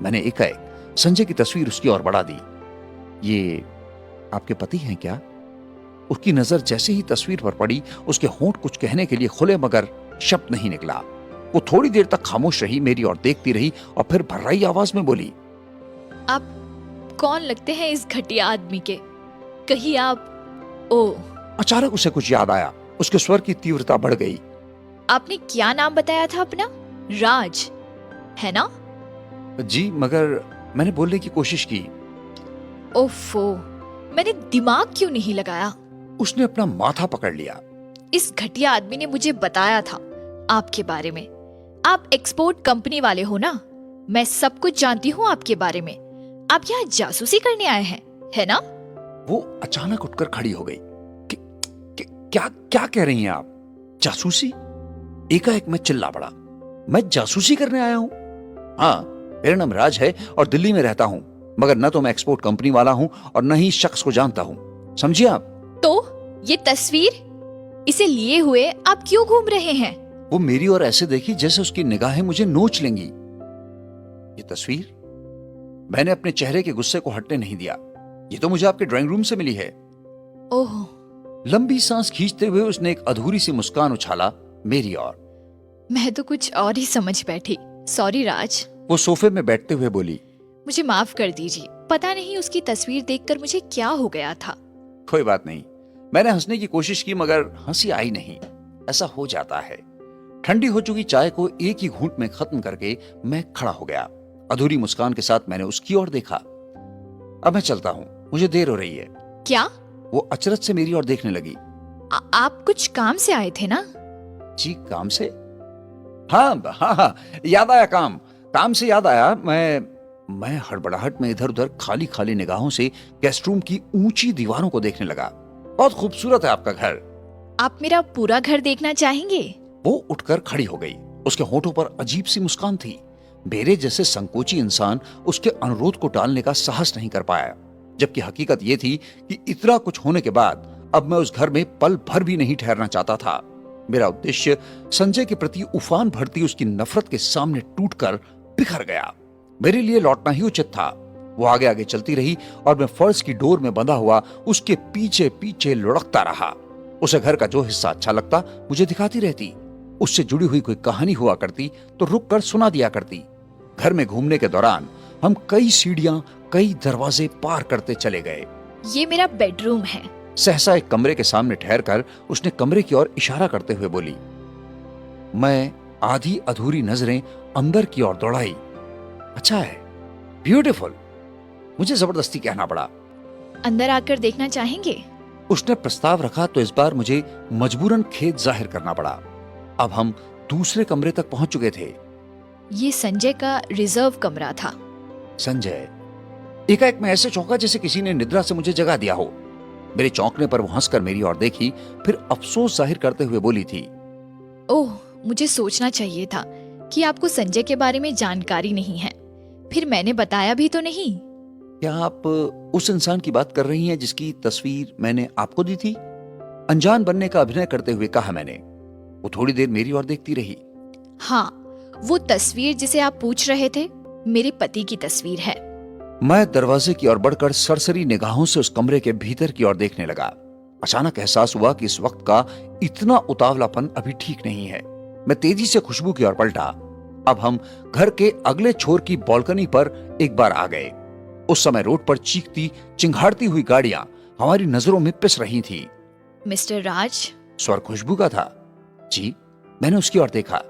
मैंने एकाएक संजय की तस्वीर उसकी ओर बढ़ा दी। ये आपके पति हैं क्या? उसकी नजर जैसे ही तस्वीर पर पड़ी, उसके होंठ कुछ कहने के लिए खुले मगर शब्द नहीं निकला। वो थोड़ी देर तक खामोश रही, मेरी ओर देखती रही और फिर भर्राई आवाज में बोली,
आप कौन लगते हैं इस घटिया आदमी के? कहीं आप ओ
अचानक उसे कुछ याद आया। उसके स्वर की तीव्रता बढ़ गई।
आपने क्या नाम बताया था अपना? राज, है ना?
जी, मगर मैंने बोलने की कोशिश की।
ओफो, मैंने दिमाग क्यों नहीं लगाया?
उसने अपना माथा पकड़ लिया।
इस घटिया आदमी ने मुझे बताया था आपके बारे में। आप एक्सपोर्ट कंपनी वाले हो ना? मैं सब कुछ जानती हूँ आपके बारे में। आप यहाँ जासूसी करने आए हैं, है ना?
वो अचानक उठकर खड़ी हो गई। क्या क्या कह रही हैं आप? जासूसी? एकाएक मैं चिल्ला पड़ा। मैं जासूसी करने आया हूं? हाँ, मेरा नाम राज है और दिल्ली में रहता हूं, मगर न तो मैं एक्सपोर्ट कंपनी वाला हूं और न ही शख्स को जानता हूं, समझिए आप।
तो ये तस्वीर, इसे लिए हुए आप क्यों घूम रहे हैं?
वो मेरी ओर ऐसे देखी जैसे उसकी निगाहें मुझे नोच लेंगी। ये तस्वीर, मैंने अपने चेहरे के गुस्से को हटने नहीं दिया। ये तो मुझे आपके ड्राइंग रूम से मिली है।
ओह।
लंबी सांस खींचते हुए उसने एक अधूरी सी मुस्कान उछाला मेरी ओर।
मैं तो कुछ और ही समझ बैठी। सॉरी राज।
वो सोफे में बैठते हुए बोली,
मुझे माफ कर दीजिए। पता नहीं उसकी तस्वीर देखकर मुझे क्या हो गया था।
कोई बात नहीं। मैंने हंसने की कोशिश की मगर हंसी आई नहीं। ऐसा हो जाता है। ठंडी हो चुकी चाय को एक ही घूंट में खत्म करके मैं खड़ा हो गया। अधूरी मुस्कान के साथ मैंने उसकी ओर देखा। अब मैं चलता हूँ, मुझे देर हो रही है।
क्या?
वो अचरज से मेरी ओर देखने लगी।
आप कुछ काम से आए थे ना?
जी, काम से? हाँ हाँ हाँ, याद आया। काम से याद आया। मैं हड़बड़ाहट में इधर उधर खाली खाली निगाहों से गेस्ट रूम की ऊंची दीवारों को देखने लगा। बहुत खूबसूरत है आपका घर।
आप मेरा पूरा घर देखना चाहेंगे?
वो उठकर खड़ी हो गई। उसके होठों पर अजीब सी मुस्कान थी। मेरे जैसे संकोची इंसान उसके अनुरोध को टालने का साहस नहीं कर पाया, जबकि हकीकत यह थी कि इतना कुछ होने के बाद अब मैं उस घर में पल भर भी नहीं ठहरना चाहता था। मेरा उद्देश्य संजय के प्रति उफान भरती उसकी नफरत के सामने टूटकर बिखर गया। मेरे लिए लौटना ही उचित था। वो आगे आगे चलती रही और मैं फर्श की डोर में बंधा हुआ उसके पीछे पीछे लुढ़कता रहा। उसे घर का जो हिस्सा अच्छा लगता मुझे दिखाती रहती। उससे जुड़ी हुई कोई कहानी हुआ करती तो रुक कर सुना दिया करती। घर में घूमने के दौरान हम कई सीढ़ियां, कई दरवाजे पार करते चले गए।
ये मेरा बेडरूम है।
सहसा एक कमरे के सामने ठहरकर उसने कमरे की ओर इशारा करते हुए बोली। मैं आधी अधूरी नजरें अंदर की ओर दौड़ाई। अच्छा है, ब्यूटीफुल। मुझे जबरदस्ती कहना पड़ा।
अंदर आकर देखना चाहेंगे?
उसने प्रस्ताव रखा तो इस बार मुझे मजबूरन खेद जाहिर करना पड़ा। अब हम दूसरे कमरे तक पहुंच चुके थे।
ये संजय का रिजर्व कमरा था।
संजय? एकाएक मैं ऐसे चौंका जैसे किसी ने निद्रा से मुझे जगा दिया हो। मेरे चौंकने पर वो हंसकर मेरी ओर देखी, फिर अफसोस जाहिर करते हुए बोली थी,
ओह, मुझे सोचना चाहिए था कि आपको संजय के बारे में जानकारी नहीं है। फिर मैंने बताया भी तो नहीं।
क्या आप उस इंसान की बात कर रही हैं जिसकी तस्वीर मैंने आपको दी थी? अनजान बनने का अभिनय करते हुए कहा मैंने। वो थोड़ी देर मेरी ओर देखती रही।
हाँ, वो तस्वीर जिसे आप पूछ रहे थे, मेरे पति की तस्वीर है।
मैं दरवाजे की ओर बढ़कर सरसरी निगाहों से उस कमरे के भीतर की ओर देखने लगा। अचानक एहसास हुआ कि इस वक्त का इतना उतावलापन अभी ठीक नहीं है। मैं तेजी से खुशबू की ओर पलटा। अब हम घर के अगले छोर की बालकनी पर एक बार आ गए। उस समय रोड पर चीखती चिंघाड़ती हुई गाड़ियां हमारी नजरों में पिस रही थी।
मिस्टर राज?
स्वर खुशबू का था। जी, मैंने उसकी ओर देखा।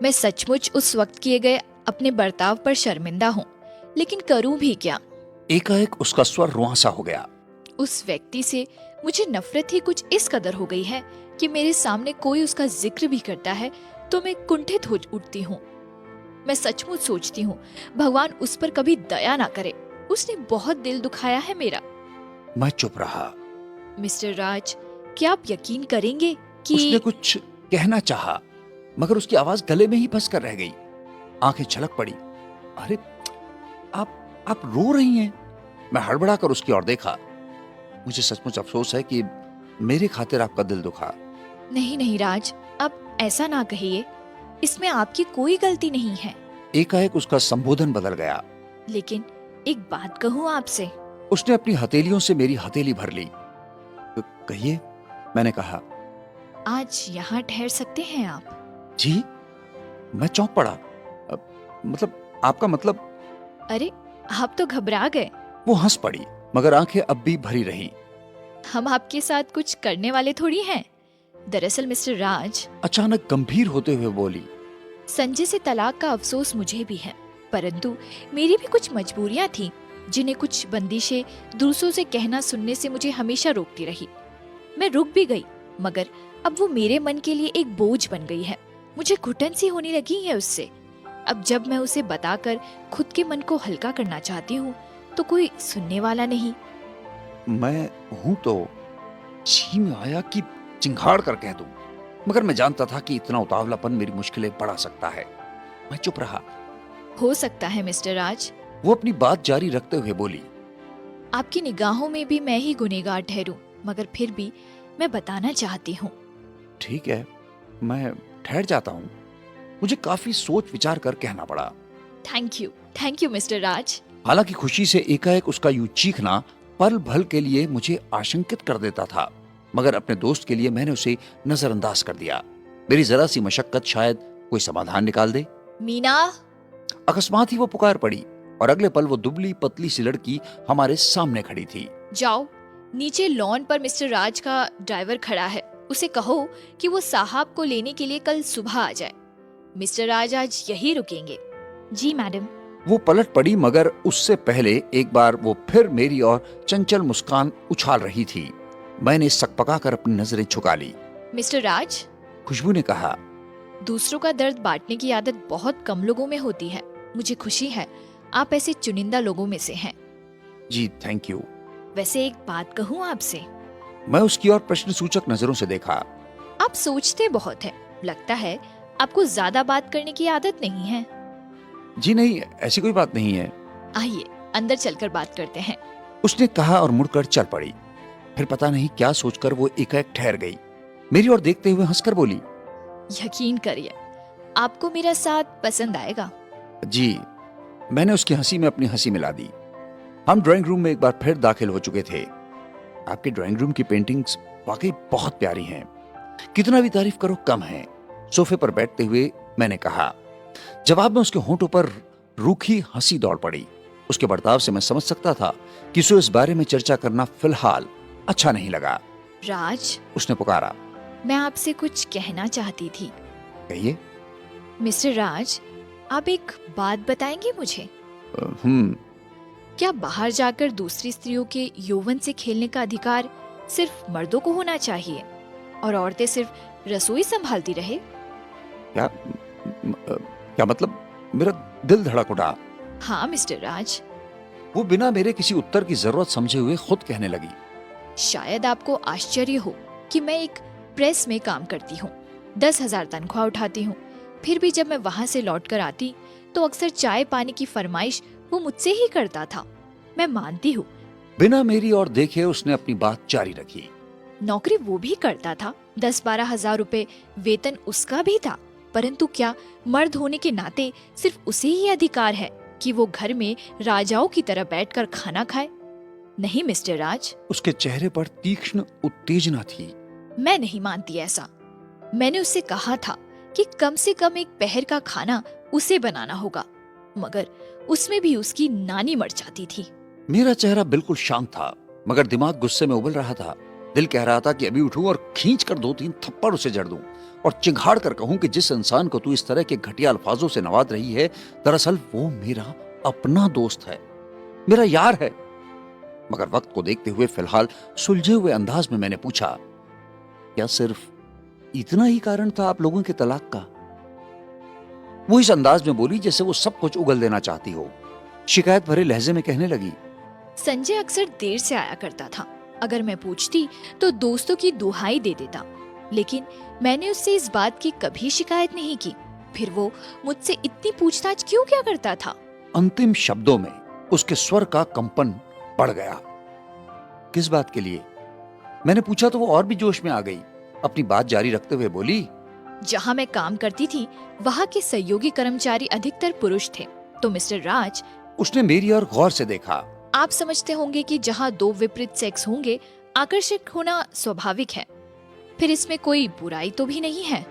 मैं सचमुच उस वक्त किए गए अपने बर्ताव पर शर्मिंदा हूँ, लेकिन करूं भी क्या?
एकाएक उसका स्वर रुआंसा हो गया।
उस व्यक्ति से मुझे नफरत ही कुछ इस कदर हो गई है कि मेरे सामने कोई उसका जिक्र भी करता है तो मैं कुंठित हो उठती हूँ। मैं सचमुच सोचती हूँ भगवान उस पर कभी दया ना करे। उसने बहुत दिल दुखाया है मेरा।
मैं चुप रहा।
मिस्टर राज, क्या आप यकीन करेंगे कि
उसने कुछ कहना चाहा, मगर उसकी आवाज गले में ही फंस कर रह गई। आंखें छलक पड़ी। अरे आप रो रही हैं? मैं हड़बड़ा कर उसकी ओर देखा। मुझे सचमुच अफसोस है कि मेरे खातिर आपका दिल दुखा।
नहीं राज, आप ऐसा ना कहिए। इसमें आपकी कोई गलती नहीं है।
एकाएक उसका संबोधन बदल गया।
लेकिन एक बात कहूँ आपसे।
उसने अपनी हथेलियों से मेरी हथेली भर ली। कहिए, मैंने कहा।
आज यहाँ ठहर सकते हैं आप?
जी? मैं चौंक पड़ा। मतलब आपका मतलब?
अरे, आप तो घबरा गए।
वो हंस पड़ी, मगर आंखें अब भी भरी रहीं।
हम आपके साथ कुछ करने वाले थोड़ी हैं। दरअसल मिस्टर राज,
अचानक गंभीर होते हुए बोली।
संजय से तलाक का अफसोस मुझे भी है, परंतु मेरी भी कुछ मजबूरियां थी जिन्हें कुछ बंदिशें दूसरों से कहना सुनने से मुझे हमेशा रोकती रही। मैं रुक भी गई, मगर अब वो मेरे मन के लिए एक बोझ बन गई है। मुझे घुटन सी होने लगी है उससे। अब जब मैं उसे बताकर खुद के मन को हल्का करना चाहती हूँ तो कोई सुनने वाला नहीं।
मैं हूं तो जी में आया कि चिंगाड़ कर कह दूं, मगर मैं जानता था कि इतना उतावलापन मेरी मुश्किलें बढ़ा सकता है। मैं चुप रहा।
हो सकता है मिस्टर राज,
वो अपनी बात जारी रखते हुए बोली।
आपकी निगाहों में भी मैं ही गुनहगार ठहरूं, मगर फिर भी मैं बताना चाहती हूँ।
ठीक है, मैं ठहर जाता हूँ। मुझे काफी सोच विचार कर कहना पड़ा।
थैंक यू मिस्टर राज।
हालांकि खुशी से एकाएक उसका यूं चीखना पल भर के लिए मुझे आशंकित कर देता था, मगर अपने दोस्त के लिए मैंने उसे नजरअंदाज कर दिया। मेरी जरा सी मशक्कत शायद कोई समाधान निकाल दे।
मीना!
अकस्मात ही वो पुकार पड़ी और अगले पल वो दुबली पतली सी लड़की हमारे सामने खड़ी थी।
जाओ, नीचे लॉन पर मिस्टर राज का ड्राइवर खड़ा है, उसे कहो कि वो साहब को लेने के लिए कल सुबह आ जाए। मिस्टर राज आज यही रुकेंगे। जी मैडम।
वो पलट पड़ी, मगर उससे पहले एक बार वो फिर मेरी ओर चंचल मुस्कान उछाल रही थी। मैंने सकपका कर अपनी नजरें झुका ली।
मिस्टर राज,
खुशबू ने कहा।
दूसरों का दर्द बांटने की आदत बहुत कम लोगों में होती है। मुझे खुशी है आप ऐसे चुनिंदा लोगों में से हैं।
जी थैंक यू।
वैसे एक बात कहूँ आपसे।
मैं उसकी ओर प्रश्न सूचक नजरों से देखा।
आप सोचते बहुत हैं। लगता है आपको ज्यादा बात करने की आदत नहीं है।
जी नहीं, ऐसी कोई बात नहीं है।
आइए अंदर चलकर बात करते हैं।
उसने कहा और मुड़कर चल पड़ी। फिर पता नहीं क्या सोचकर वो एकाएक ठहर गई। मेरी ओर देखते हुए हंसकर बोली।
यकीन करिए, आपको मेरा साथ पसंद आएगा।
जी। मैंने उसकी हंसी में अपनी हंसी मिला दी। हम ड्राइंग रूम में एक बार फिर दाखिल हो चुके थे। आपके ड्राइंग रूम की पेंटिंग्स वाकई बहुत प्यारी हैं। कितना भी तारीफ करो कम है। सोफे पर बैठते हुए मैंने कहा। जवाब में उसके होंठों पर रूखी हंसी दौड़ पड़ी। उसके बर्ताव से मैं समझ सकता था कि उसे इस बारे में चर्चा करना फिलहाल अच्छा नहीं लगा।
राज,
उसने पुकारा।
मैं आपसे कुछ कहना चाहती थी।
कहिए।
मिस्टर राज, आप एक बात बताएंगे मुझे?
क्या
बाहर जाकर दूसरी स्त्रियों के यौवन से खेलने का अधिकार सिर्फ मर्दों को होना चाहिए और औरतें सिर्फ रसोई संभालती रहे?
क्या मतलब? मेरा दिल धड़क उठा।
हाँ मिस्टर राज।
वो बिना मेरे किसी उत्तर की जरूरत समझे हुए खुद कहने लगी।
शायद आपको आश्चर्य हो कि मैं एक प्रेस में काम करती हूँ, 10,000 तनख्वाह उठाती हूँ। फिर भी जब मैं वहाँ से लौट कर आती तो अक्सर चाय पानी की फरमाइश वो मुझसे ही करता था। मैं मानती हूँ।
बिना मेरी ओर देखे उसने अपनी बात जारी रखी।
नौकरी वो भी करता था, 10-12 हजार रुपए वेतन उसका भी था, परंतु क्या मर्द होने के नाते सिर्फ उसे ही अधिकार है कि वो घर में राजाओं की तरह बैठकर खाना खाए? नहीं मिस्टर राज।
उसके चेहरे पर तीक्ष्ण उत्तेजना थी।
मैं नहीं मानती ऐसा। मैंने उससे कहा था कि कम से कम एक पहर का खाना उसे बनाना होगा, मगर उसमें भी उसकी नानी मर जाती थी।
मेरा चेहरा बिल्कुल शांत था, मगर दिमाग गुस्से में उबल रहा था। दिल कह रहा था कि अभी उठूं और खींचकर 2-3 थप्पड़ उसे जड़ दूं और चिंघाड़ कर कहूं कि जिस इंसान को तू इस तरह के घटिया अल्फाजों से नवाज रही है, दरअसल वो मेरा अपना दोस्त है, मेरा यार है। मगर वक्त को देखते हुए फिलहाल सुलझे हुए अंदाज में मैंने पूछा, क्या सिर्फ इतना ही कारण था आप लोगों के तलाक का? वो इस अंदाज में बोली जैसे वो सब कुछ उगल देना चाहती हो। शिकायत भरे लहजे में कहने लगी।
संजय अक्सर देर से आया करता था। अगर मैं पूछती तो दोस्तों की दुहाई दे देता, लेकिन मैंने उससे इस बात की कभी शिकायत नहीं की। फिर वो मुझसे इतनी पूछताछ क्यों क्या करता था?
अंतिम शब्दों में उसके स्वर का कंपन बढ़ गया। किस बात के लिए? मैंने पूछा तो वो और भी जोश में आ गई। अपनी बात जारी रखते हुए बोली,
जहाँ मैं काम करती थी वहाँ के सहयोगी कर्मचारी अधिकतर पुरुष थे, तो मिस्टर राज,
उसने मेरी ओर गौर से देखा।
आप समझते होंगे कि जहाँ दो विपरीत सेक्स होंगे आकर्षक होना स्वाभाविक है, फिर इसमें कोई बुराई तो भी नहीं है।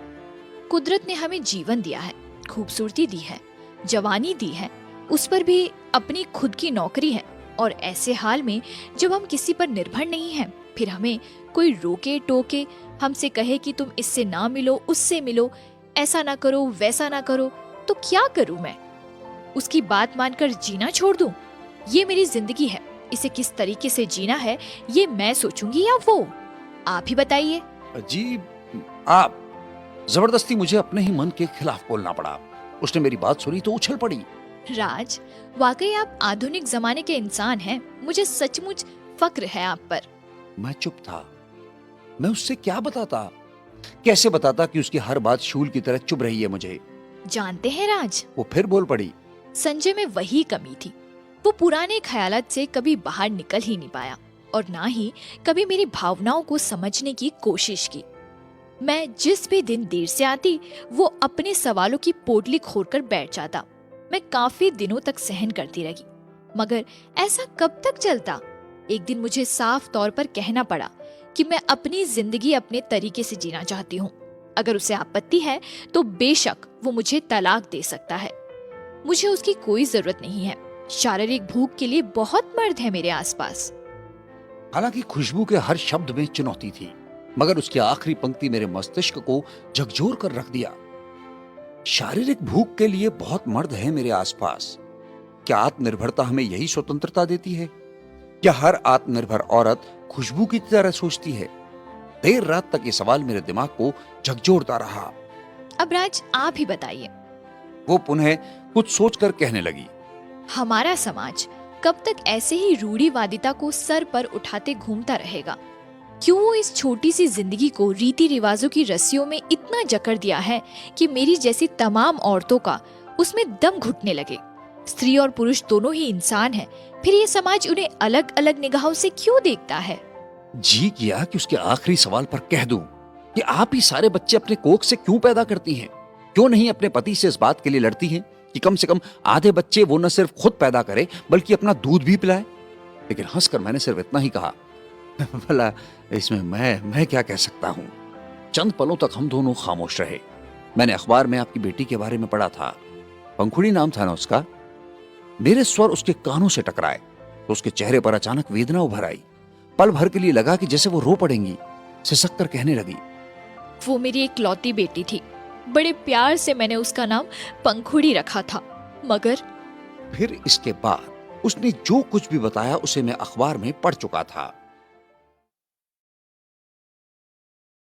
कुदरत ने हमें जीवन दिया है, खूबसूरती दी है, जवानी दी है, उस पर भी अपनी खुद की नौकरी है, और ऐसे हाल में जब हम किसी पर निर्भर नहीं हैं, फिर हमें कोई रोके टोके हमसे कहे कि तुम इससे ना मिलो, उससे मिलो, ऐसा ना करो, वैसा ना करो, तो क्या करूं मैं? उसकी बात मानकर जीना छोड़ दूं? ये मेरी जिंदगी है, इसे किस तरीके से जीना है ये मैं सोचूंगी या वो? आप ही बताइए।
जी, आप जबरदस्ती मुझे अपने ही मन के खिलाफ बोलना पड़ा। उसने मेरी बात सुनी तो उछल पड़ी।
राज, वाकई आप आधुनिक जमाने के इंसान हैं, मुझे सचमुच फक्र है आप पर।
मैं चुप था। मैं उससे क्या बताता, कैसे बताता कि उसकी हर बात शूल की तरह चुभ रही है मुझे।
जानते हैं राज,
वो फिर बोल पड़ी।
संजय में वही कमी थी, वो पुराने ख्यालात से कभी बाहर निकल ही नहीं पाया और ना ही कभी मेरी भावनाओं को समझने की कोशिश की। मैं जिस भी दिन देर से आती वो अपने सवालों की पोटली खोलकर बैठ जाता। मैं काफी दिनों तक सहन करती रही, मगर ऐसा कब तक चलता? एक दिन मुझे साफ तौर पर कहना पड़ा कि मैं अपनी जिंदगी अपने तरीके से जीना चाहती हूँ। अगर उसे आपत्ति है तो बेशक वो मुझे तलाक दे सकता है, मुझे उसकी कोई जरूरत नहीं है। शारीरिक भूख के लिए बहुत मर्द है मेरे आसपास।
हालांकि खुशबू के हर शब्द में चुनौती थी, मगर उसकी आखिरी पंक्ति मेरे मस्तिष्क को झकझोर कर रख दिया। शारीरिक भूख के लिए बहुत मर्द हैं मेरे आसपास। क्या आत्मनिर्भरता हमें यही स्वतंत्रता देती है? क्या हर आत्मनिर्भर औरत खुशबू की तरह सोचती है? देर रात तक ये सवाल मेरे दिमाग को झकझोरता रहा।
अब राज, आप ही बताइए।
वो पुनः कुछ सोचकर कहने लगी।
हमारा समाज कब तक ऐसे ही रूढ़िवादिता को सर पर उठाते घूमता रहेगा? क्यों वो इस छोटी सी जिंदगी को रीति रिवाजों की रस्सियों में इतना जकड़ दिया है कि मेरी जैसी तमाम औरतों का उसमें दम घुटने लगे? स्त्री और पुरुष दोनों ही इंसान हैं, फिर ये समाज उन्हें अलग अलग निगाहों से क्यों देखता है?
जी किया कि उसके आखिरी सवाल पर कह दूं कि आप ही सारे बच्चे अपने कोख से क्यों पैदा करती हैं? क्यों नहीं अपने पति से इस बात के लिए लड़ती हैं कि कम से कम आधे बच्चे वो न सिर्फ खुद पैदा करे बल्कि अपना दूध भी पिलाए? लेकिन हंसकर मैंने सिर्फ इतना ही कहा, भला इसमें मैं क्या कह सकता हूं। चंद पलों तक हम दोनों खामोश रहे। मैंने अखबार में आपकी बेटी के बारे में पढ़ा था, पंखुड़ी नाम था ना उसका। मेरे स्वर उसके कानों से टकराए तो उसके चेहरे पर अचानक वेदना उभर आई। पल भर के लिए लगा कि जैसे वो रो पड़ेंगी। सिसक कर कहने लगी,
वो मेरी इकलौती बेटी थी, बड़े प्यार से मैंने उसका नाम पंखुड़ी रखा था, मगर
फिर इसके बाद उसने जो कुछ भी बताया उसे मैं अखबार में पढ़ चुका था।